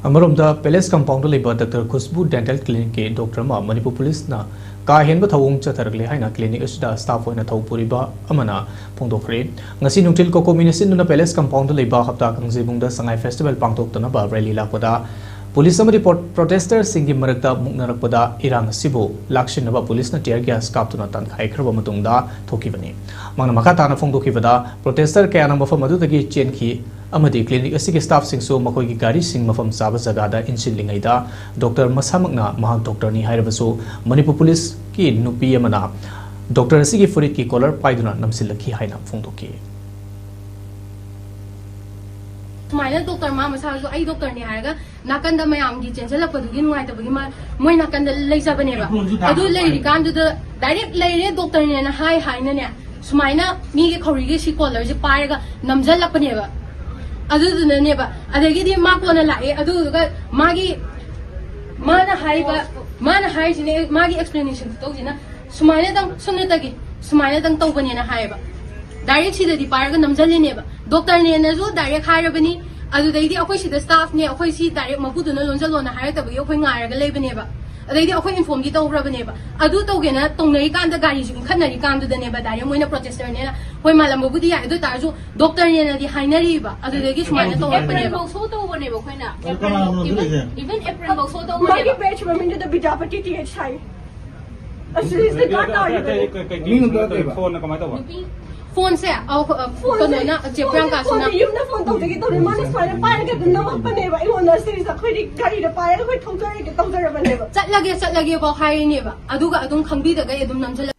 अमरोमदा palace compound लेबा doctor खुशबू dental clinic के doctor मा मणिपुर पुलिस ना का हेनबा थवंग चथरगले हाइना क्लिनिक असदा स्टाफ होना थौपुरिबा अमना फोंदोखरे ngasi nungtil ko combination na palace compound लेबा हप्ता कंगजिबुंगदा संगाई फेस्टिवल पांगथोक्तना बा रैली लापदा पुलिस अमरी प्रोटेस्टर सिंगी मरकता मुक्नरकपदा इरांग सिबो लाक्सिनबा पुलिस ना टियर गैस कापतुना तनखाइखरबा मतुंगदा थोकिबनी मांगना मखा ताना फोंदोखिबदा प्रोटेस्टर कयाना मफम अदुदगी चेनखी अमदी क्लिनिक असिगे स्टाफ सिंगसो मखोइगी गाड़ी सिंग मफम साबा जगादा इंसिलिंगैदा डॉक्टर मसामकना महाक डॉक्टर नि हाइरबसो मणिपुर पुलिस की नुपी अमना डॉक्टर असिगे फुरित की कॉलर पाइदुना नमसिलखी हाइना फोंदोखि सुमाइना डॉक्टर मा मसाजो आई डॉक्टर ने हारगा नाकंदा मयाम की चेंजलपदुगी नुवाइतबगी मोय नाकंदा लेजबनेबा अदु लेरि कांदुदा डायरेक्ट लेरे डॉक्टर ने ना हाय हाइना ने सुमाइना मी के खौरिगे सी कॉलर जे पारगा नमजलपनेबा अदुदुनेबा अदगिदि मा कोना लाए अदुगा मागी माना हाइजिने मागी एक्सप्लेनेशन तौजिना सुमाइना दंग सुनतगी सुमाइना दंग तौबनेना हायबा डायरेक्ट सिदि पारगा नमजलिनेबा डॉक्टर ने नजो डायरेक्ट हायरबनी अदुदैदि अखोय सिदा स्टाफ ने अखोय सी डायरेक्ट मपुदुना लोनजलोना हायरतबगी अखोय ngairaga लेबनेबा अदैदि अखोय इन्फॉर्म की तौब्रबनेबा अदु तौगेना तौनई कांदा गाड़ी जु खनरी कांदुदनेबा डायरेक्ट मोइना प्रोटेस्टर ने होय मालमबुदी या अदु तारजु डॉक्टर ने नदि हाइनरीबा अदुदैदि सुमाइना तौरबनेबा सो तौबनेबा खोइना इवन एप्रिल बौ सो तौबनेबा मागी पेज ममिन द बिजापति टीएच हाई असली से गाट फोन से फोन चेप्रांग का सुना युमना फोन तौजगी तौरे माने स्वाइना पारगा दुना मपनेबा इवोना सीरीज अखोइदि गाड़ी द पारगा खोइ थौजरे तौजरबनेबा चटलगे को हाइनेबा अदुगा अदुम खंगबीदगा अदुम नमजल